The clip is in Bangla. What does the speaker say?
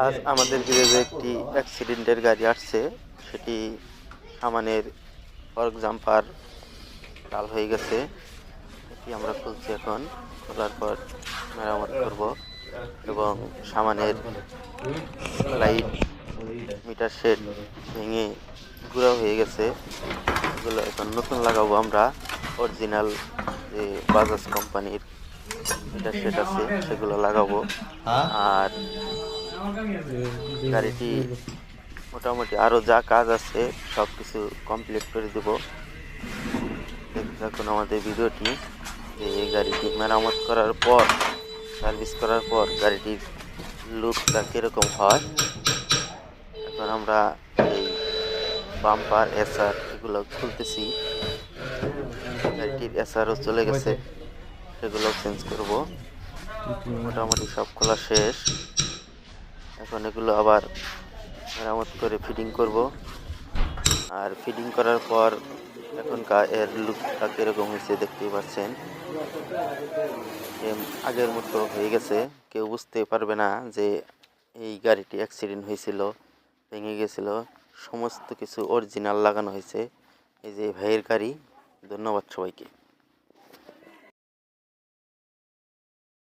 আজ আমাদের গ্যারেজে একটি অ্যাক্সিডেন্টের গাড়ি আসছে। সেটি সামানের ফর্ক জাম্পার লাল হয়ে গেছে। এটি আমরা খুলছি, এখন খোলার পর মেরামত করব এবং সামানের লাইট মিটার শেড ভেঙে গুঁড়া হয়ে গেছে, এগুলো এখন নতুন লাগাবো আমরা। অরিজিনাল যে বাজাজ কোম্পানির মিটার শেড আছে সেগুলো লাগাবো। আর গাড়িটি মোটামুটি আরও যা কাজ আছে সব কিছু কমপ্লিট করে দেব। দেখতে থাকুন আমাদের ভিডিওটি, যে এই গাড়িটি মেরামত করার পর, সার্ভিস করার পর গাড়িটির লুকটা কীরকম হয়। এখন আমরা এই বাম্পার এসআর এগুলো খুলতেছি। গাড়িটির এসআরও চলে গেছে, সেগুলো চেঞ্জ করব। মোটামুটি সব খোলা শেষ। এখন এগুলো আবার মেরামত করে ফিটিং করব। আর ফিটিং করার পর এখনকার এর লুকটা কীরকম হয়েছে দেখতেই পাচ্ছেন। আগের মতো হয়ে গেছে, কেউ বুঝতে পারবে না যে এই গাড়িটি অ্যাক্সিডেন্ট হয়েছিল, ভেঙে গেছিল। সমস্ত কিছু অরিজিনাল লাগানো হয়েছে। এই যে ভাইয়ের গাড়ি। ধন্যবাদ সবাইকে।